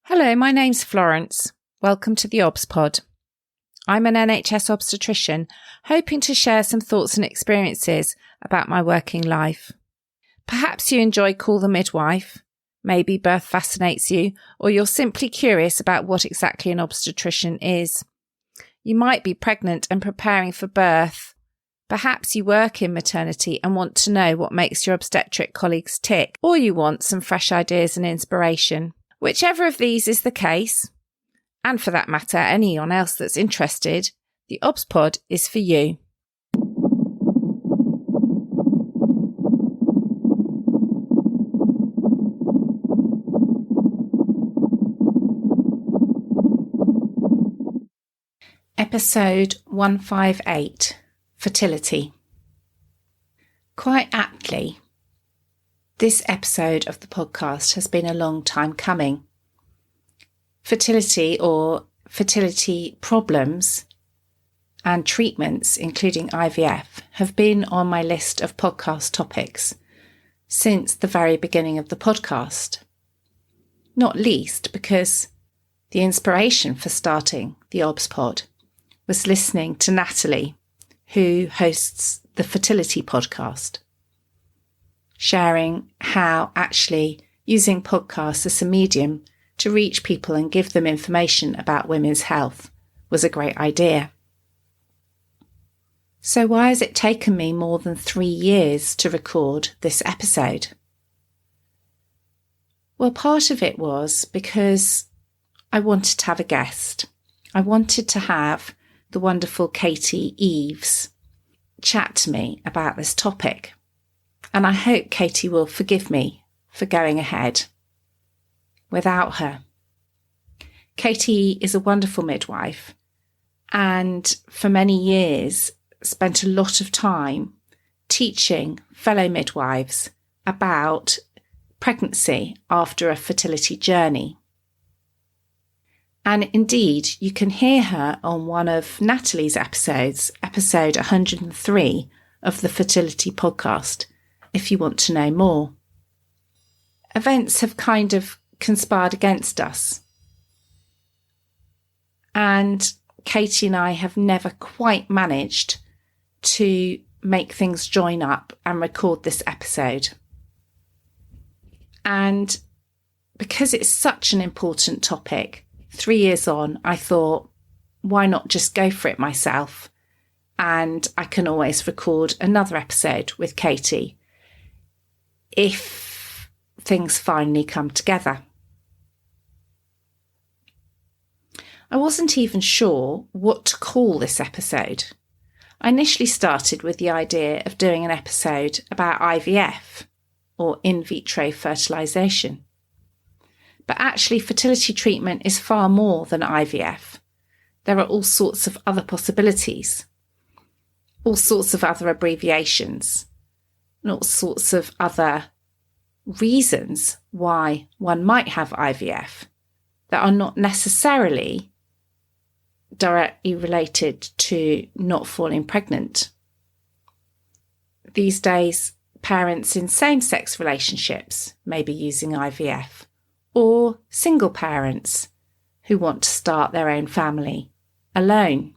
Hello, my name's Florence. Welcome to the theobspod. I'm an NHS obstetrician, hoping to share some thoughts and experiences about my working life. Perhaps you enjoy Call the Midwife, maybe birth fascinates you, or you're simply curious about what exactly an obstetrician is. You might be pregnant and preparing for birth. Perhaps you work in maternity and want to know what makes your obstetric colleagues tick, or you want some fresh ideas and inspiration. Whichever of these is the case, and for that matter, anyone else that's interested, the theobspod is for you. Episode 158, Fertility. Quite aptly, this episode of the podcast has been a long time coming. Fertility or fertility problems and treatments, including IVF, have been on my list of podcast topics since the very beginning of the podcast. Not least because the inspiration for starting the theobspod was listening to Natalie, who hosts the Fertility podcast, sharing how actually using podcasts as a medium to reach people and give them information about women's health was a great idea. So why has it taken me more than 3 years to record this episode? Well, part of it was because I wanted to have a guest. I wanted to have the wonderful Katie Eaves chat to me about this topic. And I hope Katie will forgive me for going ahead without her. Katie is a wonderful midwife and for many years spent a lot of time teaching fellow midwives about pregnancy after a fertility journey. And indeed, you can hear her on one of Natalie's episodes, episode 103 of the Fertility podcast, if you want to know more. Events have kind of conspired against us. And Katie and I have never quite managed to make things join up and record this episode. And because it's such an important topic, 3 years on, I thought, why not just go for it myself? And I can always record another episode with Katie if things finally come together. I wasn't even sure what to call this episode. I initially started with the idea of doing an episode about IVF, or in vitro fertilisation. But actually, fertility treatment is far more than IVF. There are all sorts of other possibilities, all sorts of other abbreviations, and all sorts of other reasons why one might have IVF that are not necessarily directly related to not falling pregnant. These days, parents in same-sex relationships may be using IVF, or single parents who want to start their own family alone.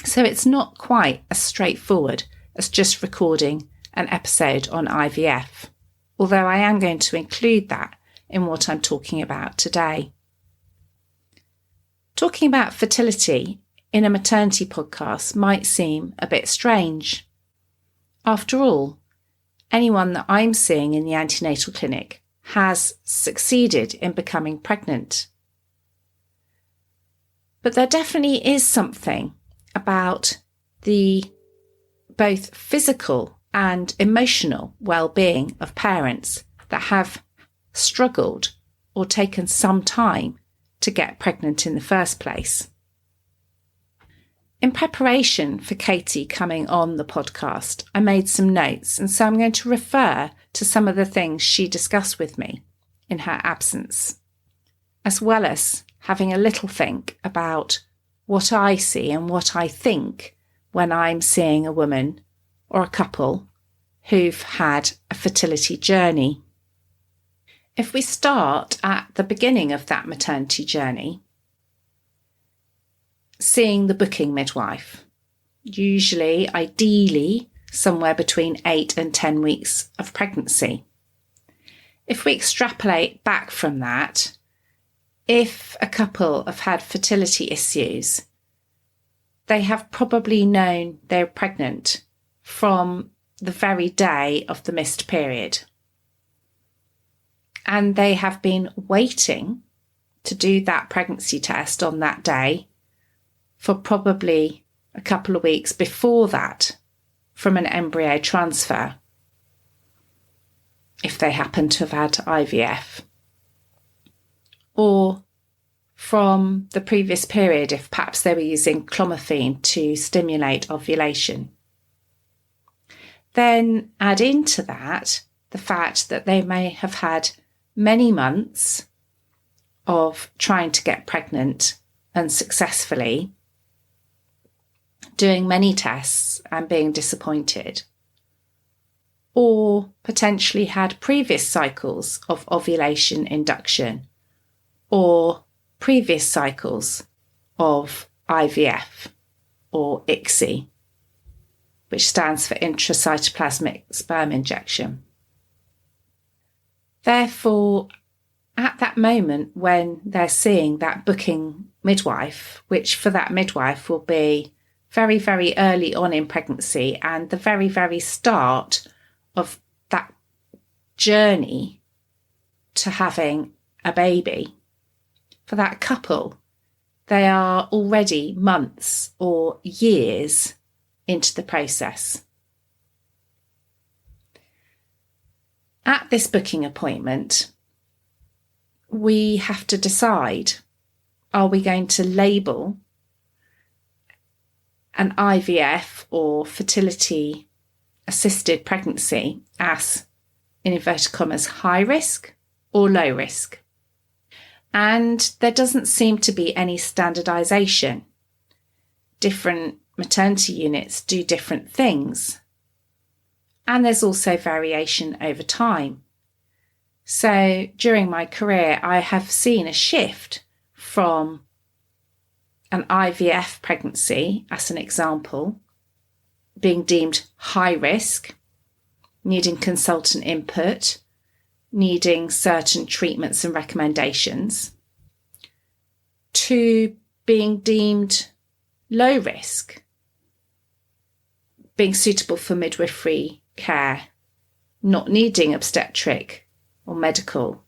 So it's not quite as straightforward as just recording an episode on IVF, although I am going to include that in what I'm talking about today. Talking about fertility in a maternity podcast might seem a bit strange. After all, anyone that I'm seeing in the antenatal clinic has succeeded in becoming pregnant. But there definitely is something about the both physical and emotional well-being of parents that have struggled or taken some time to get pregnant in the first place. In preparation for Katie coming on the podcast, I made some notes, and so I'm going to refer to some of the things she discussed with me in her absence, as well as having a little think about what I see and what I think when I'm seeing a woman or a couple who've had a fertility journey. If we start at the beginning of that maternity journey, seeing the booking midwife, usually, ideally, somewhere between 8 and 10 weeks of pregnancy. If we extrapolate back from that, if a couple have had fertility issues, they have probably known they're pregnant from the very day of the missed period. And they have been waiting to do that pregnancy test on that day for probably a couple of weeks before that from an embryo transfer, if they happen to have had IVF, or from the previous period if perhaps they were using clomiphene to stimulate ovulation. Then add into that the fact that they may have had many months of trying to get pregnant unsuccessfully, doing many tests and being disappointed, or potentially had previous cycles of ovulation induction or previous cycles of IVF or ICSI, which stands for intracytoplasmic sperm injection. Therefore, at that moment when they're seeing that booking midwife, which for that midwife will be very, very early on in pregnancy and the very, very start of that journey to having a baby, for that couple, they are already months or years into the process. At this booking appointment, we have to decide, are we going to label an IVF or fertility assisted pregnancy as, in inverted commas, high risk or low risk? And there doesn't seem to be any standardization. Different maternity units do different things. And there's also variation over time. So during my career, I have seen a shift from an IVF pregnancy, as an example, being deemed high risk, needing consultant input, needing certain treatments and recommendations, to being deemed low risk, being suitable for midwifery care, not needing obstetric or medical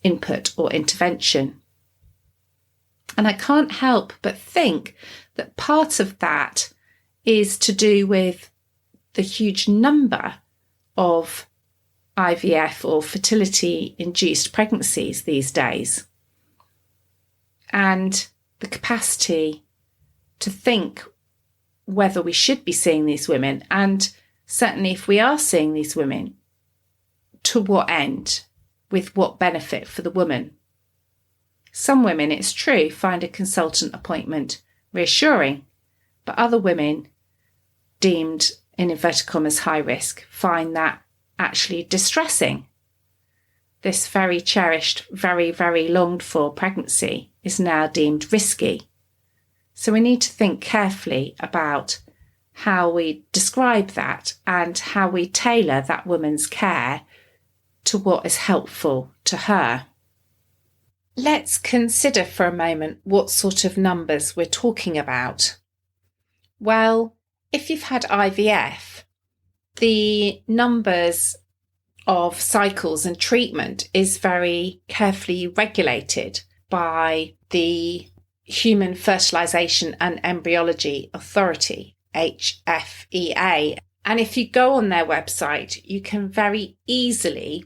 input or intervention. And I can't help but think that part of that is to do with the huge number of IVF or fertility-induced pregnancies these days, and the capacity to think whether we should be seeing these women, and certainly if we are seeing these women, to what end, with what benefit for the woman. Some women, it's true, find a consultant appointment reassuring, but other women, deemed in inverted commas high risk, find that actually distressing. This very cherished, very, very longed for pregnancy is now deemed risky. So we need to think carefully about how we describe that and how we tailor that woman's care to what is helpful to her. Let's consider for a moment what sort of numbers we're talking about. Well, if you've had IVF, the numbers of cycles and treatment is very carefully regulated by the Human Fertilisation and Embryology Authority, HFEA. And if you go on their website, you can very easily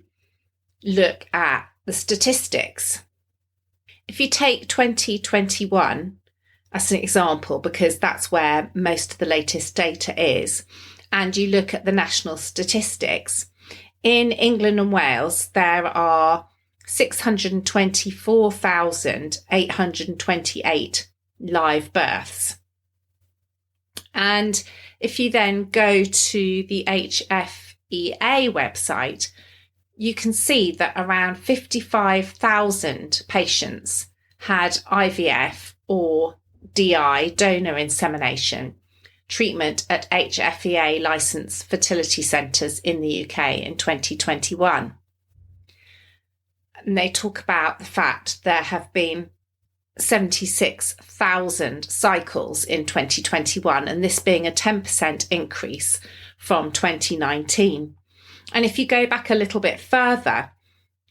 look at the statistics. If you take 2021 as an example, because that's where most of the latest data is, and you look at the national statistics, in England and Wales, there are 624,828 live births. And if you then go to the HFEA website, you can see that around 55,000 patients had IVF or DI, donor insemination, treatment at HFEA licensed fertility centres in the UK in 2021. And they talk about the fact there have been 76,000 cycles in 2021, and this being a 10% increase from 2019. And if you go back a little bit further,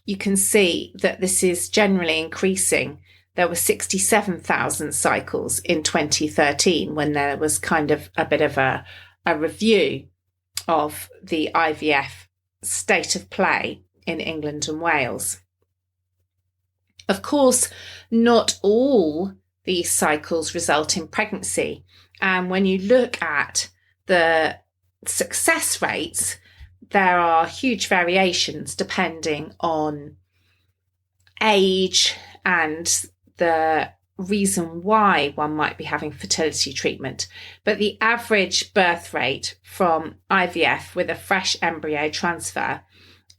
you can see that this is generally increasing. There were 67,000 cycles in 2013 when there was kind of a bit of a review of the IVF state of play in England and Wales. Of course, not all these cycles result in pregnancy. And when you look at the success rates, there are huge variations depending on age and the reason why one might be having fertility treatment. But the average birth rate from IVF with a fresh embryo transfer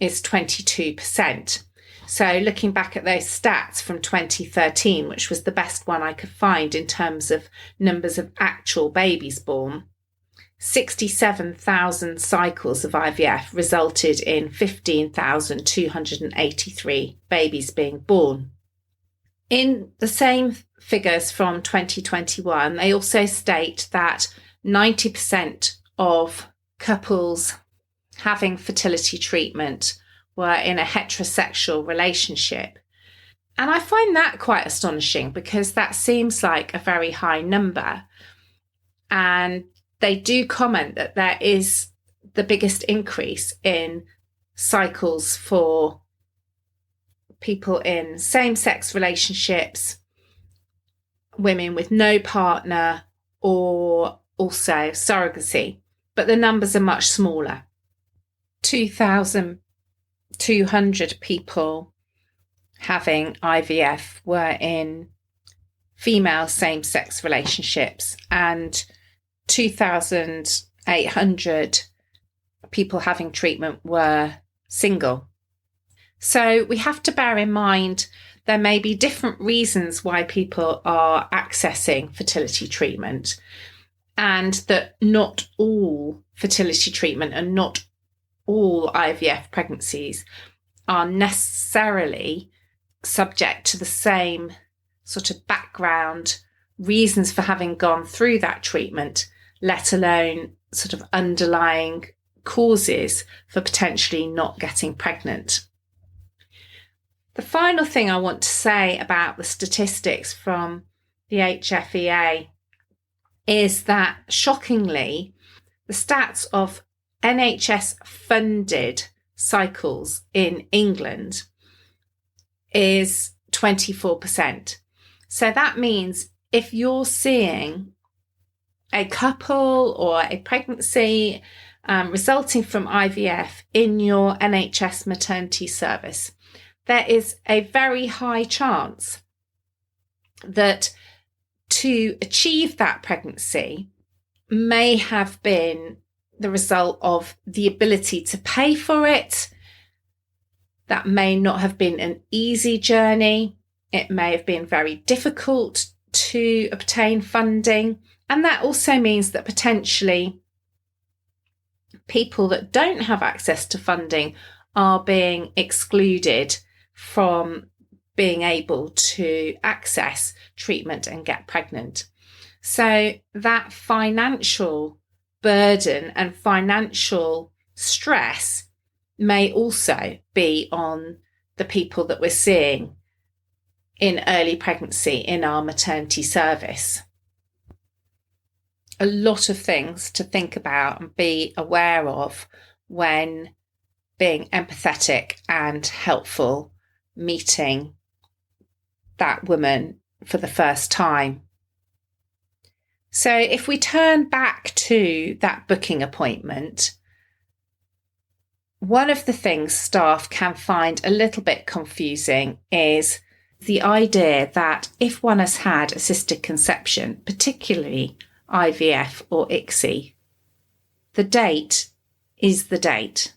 is 22%. So looking back at those stats from 2013, which was the best one I could find in terms of numbers of actual babies born, 67,000 cycles of IVF resulted in 15,283 babies being born. In the same figures from 2021, they also state that 90% of couples having fertility treatment were in a heterosexual relationship. And I find that quite astonishing because that seems like a very high number. And they do comment that there is the biggest increase in cycles for people in same-sex relationships, women with no partner, or also surrogacy. But the numbers are much smaller. 2,200 people having IVF were in female same-sex relationships, and 2,800 people having treatment were single. So we have to bear in mind there may be different reasons why people are accessing fertility treatment, and that not all fertility treatment and not all IVF pregnancies are necessarily subject to the same sort of background reasons for having gone through that treatment, let alone sort of underlying causes for potentially not getting pregnant. The final thing I want to say about the statistics from the HFEA is that, shockingly, the stats of NHS funded cycles in England is 24%. So that means if you're seeing a couple or a pregnancy resulting from IVF in your NHS maternity service, there is a very high chance that to achieve that pregnancy may have been the result of the ability to pay for it. That may not have been an easy journey. It may have been very difficult to obtain funding. And that also means that potentially people that don't have access to funding are being excluded from being able to access treatment and get pregnant. So that financial burden and financial stress may also be on the people that we're seeing in early pregnancy in our maternity service. A lot of things to think about and be aware of when being empathetic and helpful meeting that woman for the first time. So if we turn back to that booking appointment, one of the things staff can find a little bit confusing is the idea that if one has had assisted conception, particularly IVF or ICSI, the date is the date.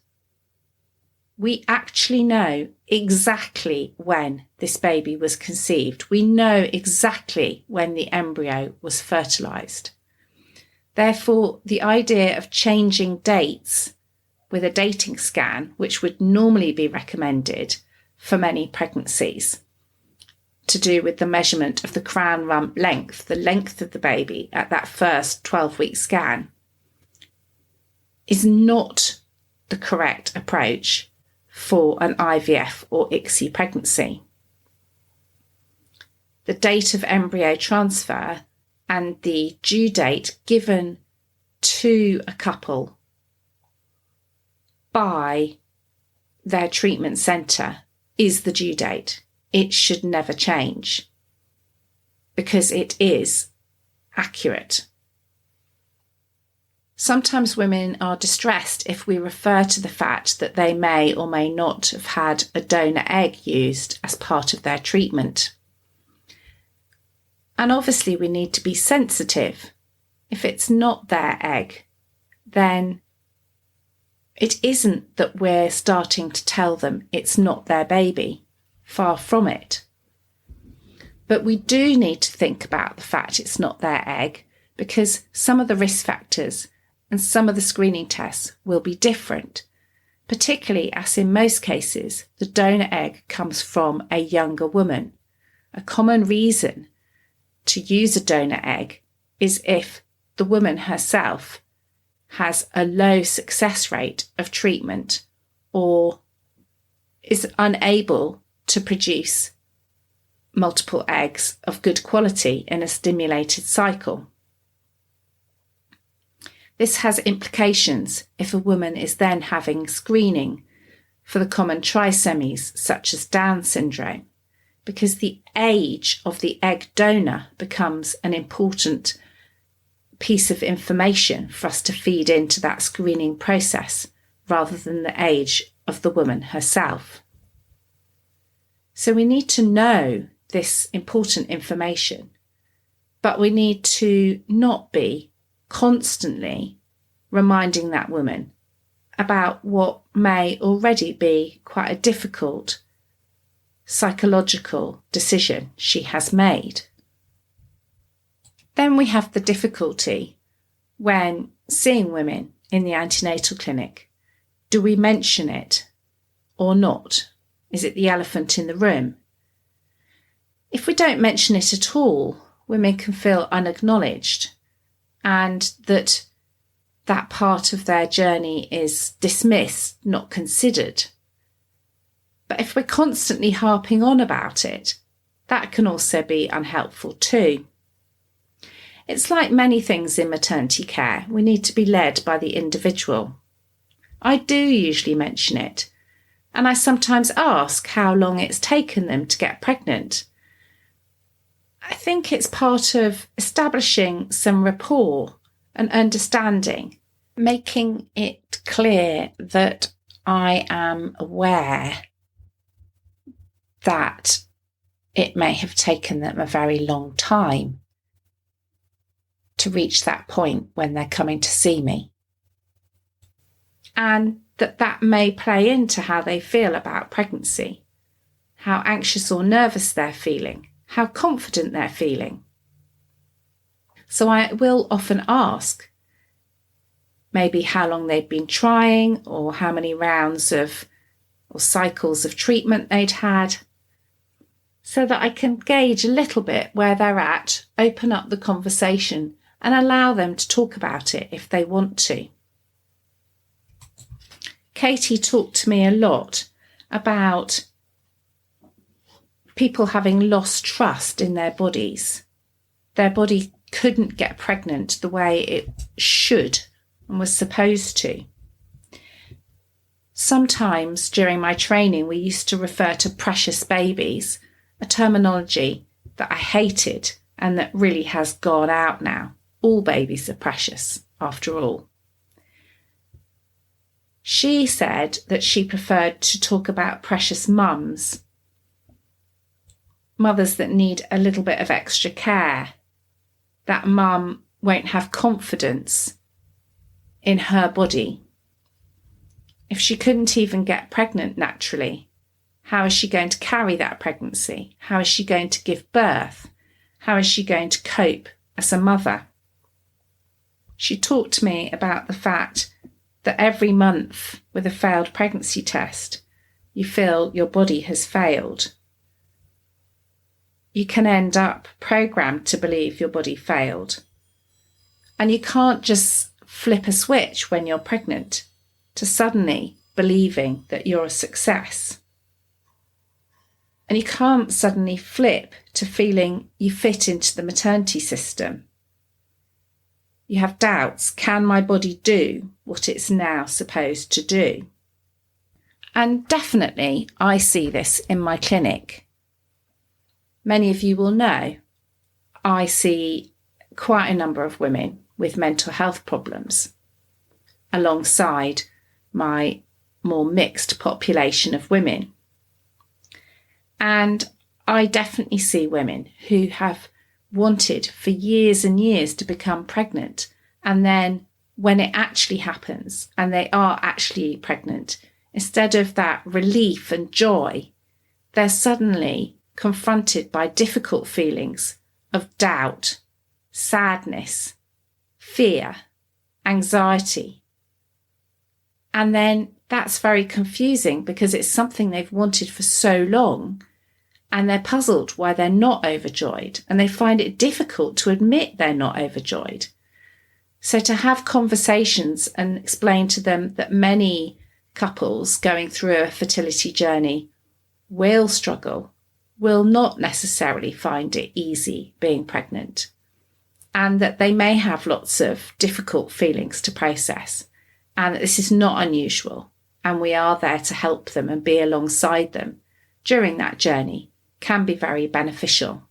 we actually know exactly when this baby was conceived. We know exactly when the embryo was fertilised. Therefore, the idea of changing dates with a dating scan, which would normally be recommended for many pregnancies, to do with the measurement of the crown rump length, the length of the baby at that first 12-week scan, is not the correct approach for an IVF or ICSI pregnancy. The date of embryo transfer and the due date given to a couple by their treatment centre is the due date. It should never change because it is accurate. Sometimes women are distressed if we refer to the fact that they may or may not have had a donor egg used as part of their treatment. And obviously we need to be sensitive. If it's not their egg, then it isn't that we're starting to tell them it's not their baby. Far from it. But we do need to think about the fact it's not their egg, because some of the risk factors and some of the screening tests will be different, particularly as in most cases the donor egg comes from a younger woman. A common reason to use a donor egg is if the woman herself has a low success rate of treatment or is unable to produce multiple eggs of good quality in a stimulated cycle. This has implications if a woman is then having screening for the common trisomies such as Down syndrome, because the age of the egg donor becomes an important piece of information for us to feed into that screening process rather than the age of the woman herself. So we need to know this important information, but we need to not be constantly reminding that woman about what may already be quite a difficult psychological decision she has made. Then we have the difficulty when seeing women in the antenatal clinic. Do we mention it or not? Is it the elephant in the room? If we don't mention it at all, women can feel unacknowledged and that part of their journey is dismissed, not considered. But if we're constantly harping on about it, that can also be unhelpful too. It's like many things in maternity care, we need to be led by the individual. I do usually mention it, and I sometimes ask how long it's taken them to get pregnant. I think it's part of establishing some rapport and understanding, making it clear that I am aware that it may have taken them a very long time to reach that point when they're coming to see me. And that may play into how they feel about pregnancy, how anxious or nervous they're feeling, how confident they're feeling. So I will often ask maybe how long they'd been trying or how many rounds of or cycles of treatment they'd had, so that I can gauge a little bit where they're at, open up the conversation and allow them to talk about it if they want to. Katie talked to me a lot about people having lost trust in their bodies. Their body couldn't get pregnant the way it should and was supposed to. Sometimes during my training, we used to refer to precious babies, a terminology that I hated and that really has gone out now. All babies are precious, after all. She said that she preferred to talk about precious mums, mothers that need a little bit of extra care. That mum won't have confidence in her body If she couldn't even get pregnant naturally, how is she going to carry that pregnancy? How is she going to give birth? How is she going to cope as a mother? She talked to me about the fact that every month with a failed pregnancy test, you feel your body has failed. You can end up programmed to believe your body failed. And you can't just flip a switch when you're pregnant to suddenly believing that you're a success. And you can't suddenly flip to feeling you fit into the maternity system. You have doubts. Can my body do what it's now supposed to do? And definitely I see this in my clinic. Many of you will know I see quite a number of women with mental health problems alongside my more mixed population of women. And I definitely see women who have wanted for years and years to become pregnant, and then when it actually happens and they are actually pregnant, instead of that relief and joy, they're suddenly confronted by difficult feelings of doubt, sadness, fear, anxiety. And then that's very confusing because it's something they've wanted for so long, and they're puzzled why they're not overjoyed, and they find it difficult to admit they're not overjoyed. So to have conversations and explain to them that many couples going through a fertility journey will struggle, will not necessarily find it easy being pregnant, and that they may have lots of difficult feelings to process, and that this is not unusual, and we are there to help them and be alongside them during that journey, can be very beneficial.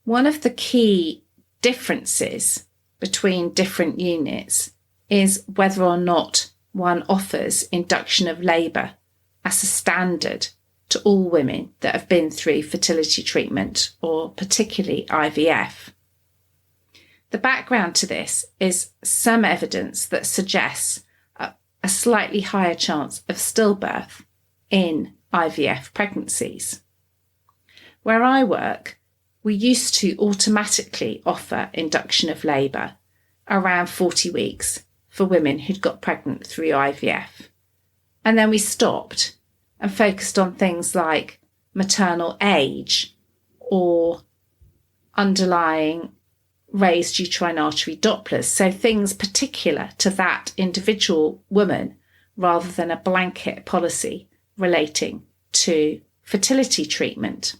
One of the key differences between different units is whether or not one offers induction of labour as a standard to all women that have been through fertility treatment, or particularly IVF. The background to this is some evidence that suggests a slightly higher chance of stillbirth in IVF pregnancies. Where I work, we used to automatically offer induction of labour around 40 weeks for women who'd got pregnant through IVF. And then we stopped and focused on things like maternal age or underlying raised uterine artery Dopplers, so things particular to that individual woman rather than a blanket policy relating to fertility treatment.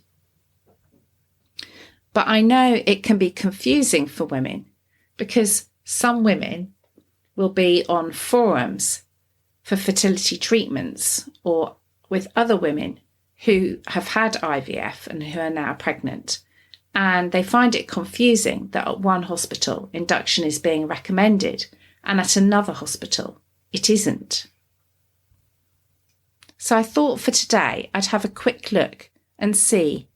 But I know it can be confusing for women because some women will be on forums for fertility treatments or with other women who have had IVF and who are now pregnant. And they find it confusing that at one hospital induction is being recommended and at another hospital it isn't. So I thought for today I'd have a quick look and see,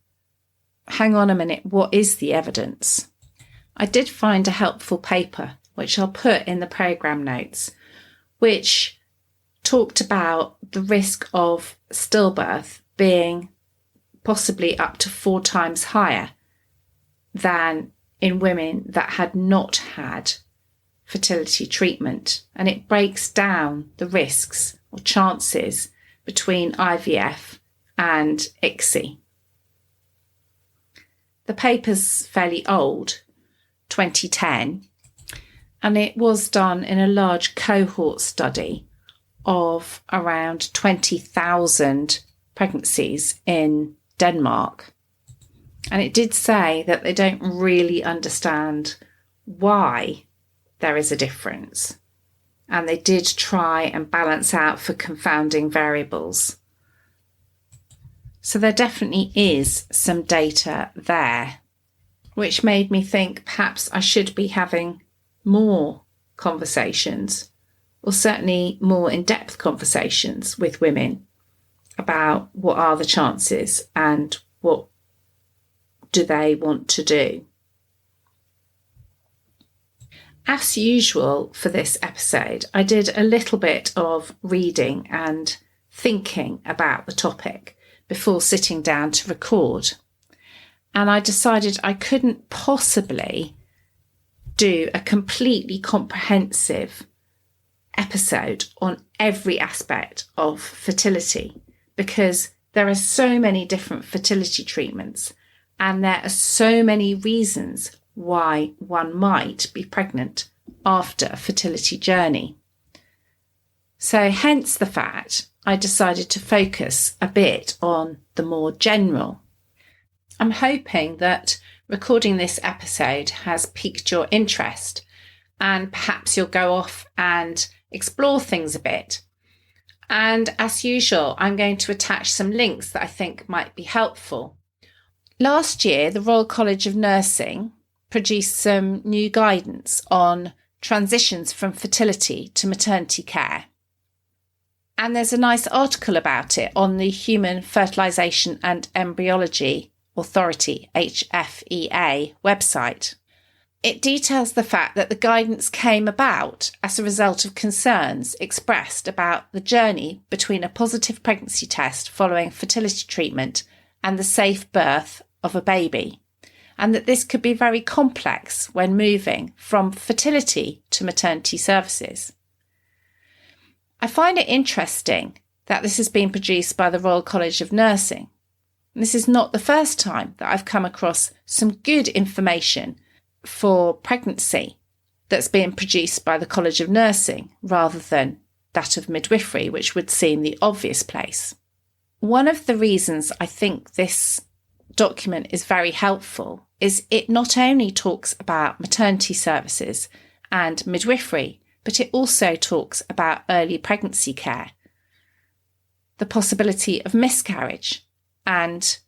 hang on a minute, what is the evidence? I did find a helpful paper, which I'll put in the programme notes, which talked about the risk of stillbirth being possibly up to 4 times higher than in women that had not had fertility treatment. And it breaks down the risks or chances between IVF and ICSI. The paper's fairly old, 2010, and it was done in a large cohort study of around 20,000 pregnancies in Denmark. And it did say that they don't really understand why there is a difference. And they did try and balance out for confounding variables. So there definitely is some data there, which made me think perhaps I should be having more conversations, or certainly more in-depth conversations with women about what are the chances and what do they want to do. As usual for this episode, I did a little bit of reading and thinking about the topic before sitting down to record. And I decided I couldn't possibly do a completely comprehensive episode on every aspect of fertility, because there are so many different fertility treatments and there are so many reasons why one might be pregnant after a fertility journey. So hence the fact I decided to focus a bit on the more general. I'm hoping that recording this episode has piqued your interest and perhaps you'll go off and explore things a bit. And as usual, I'm going to attach some links that I think might be helpful. Last year, the Royal College of Nursing produced some new guidance on transitions from fertility to maternity care. And there's a nice article about it on the Human Fertilisation and Embryology Authority, HFEA, website. It details the fact that the guidance came about as a result of concerns expressed about the journey between a positive pregnancy test following fertility treatment and the safe birth of a baby, and that this could be very complex when moving from fertility to maternity services. I find it interesting that this has been produced by the Royal College of Nursing. This is not the first time that I've come across some good information for pregnancy that's being produced by the College of Nursing rather than that of midwifery, which would seem the obvious place. One of the reasons I think this document is very helpful is it not only talks about maternity services and midwifery, but it also talks about early pregnancy care, the possibility of miscarriage, and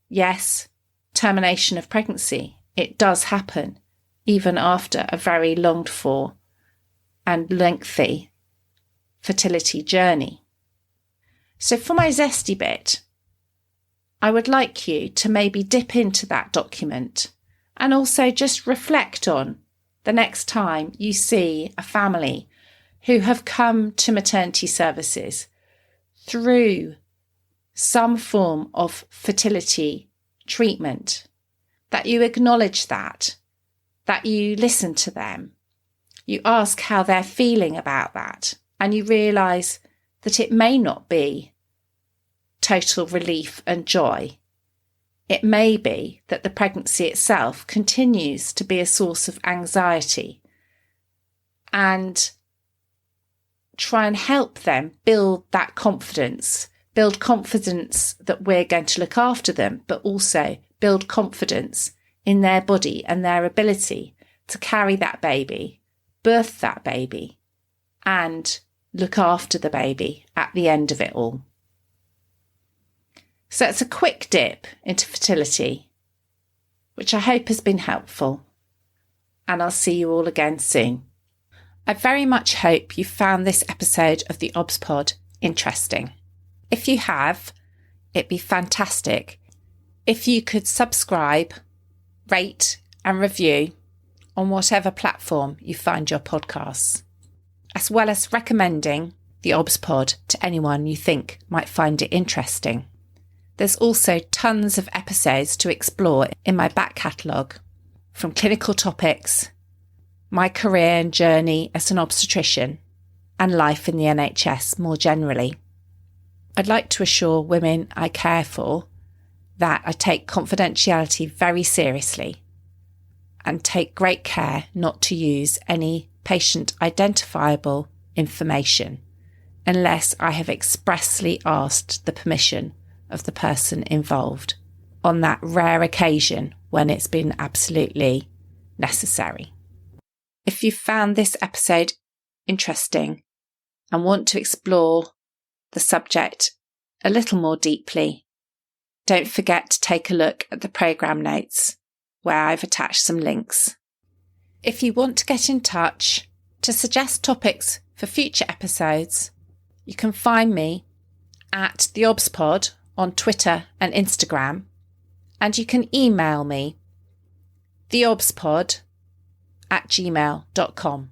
yes, termination of pregnancy. It does happen even after a very longed for and lengthy fertility journey. So for my zesty bit, I would like you to maybe dip into that document and also just reflect on the next time you see a family who have come to maternity services through some form of fertility treatment, that you acknowledge that you listen to them, you ask how they're feeling about that, and you realise that it may not be total relief and joy. It may be that the pregnancy itself continues to be a source of anxiety, and try and help them build that confidence, build confidence that we're going to look after them, but also build confidence in their body and their ability to carry that baby, birth that baby, and look after the baby at the end of it all. So it's a quick dip into fertility, which I hope has been helpful, and I'll see you all again soon. I very much hope you found this episode of the theobspod interesting. If you have, it'd be fantastic if you could subscribe, rate and review on whatever platform you find your podcasts, as well as recommending the theobspod to anyone you think might find it interesting. There's also tons of episodes to explore in my back catalogue, from clinical topics, my career and journey as an obstetrician, and life in the NHS more generally. I'd like to assure women I care for that I take confidentiality very seriously and take great care not to use any patient identifiable information unless I have expressly asked the permission of the person involved on that rare occasion when it's been absolutely necessary. If you found this episode interesting and want to explore the subject a little more deeply, don't forget to take a look at the programme notes where I've attached some links. If you want to get in touch to suggest topics for future episodes, you can find me at theobspod on Twitter and Instagram, and you can email me theobspod theobspod@gmail.com.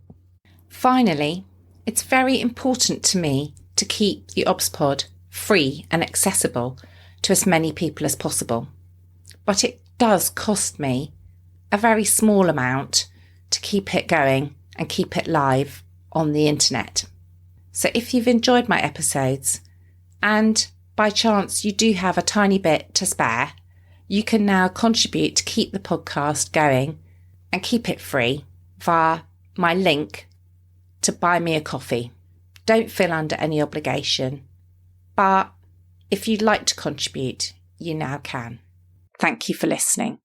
Finally, it's very important to me to keep the OBSPod free and accessible to as many people as possible. But it does cost me a very small amount to keep it going and keep it live on the internet. So if you've enjoyed my episodes and by chance you do have a tiny bit to spare, you can now contribute to keep the podcast going and keep it free via my link to buy me a coffee. Don't feel under any obligation, but if you'd like to contribute, you now can. Thank you for listening.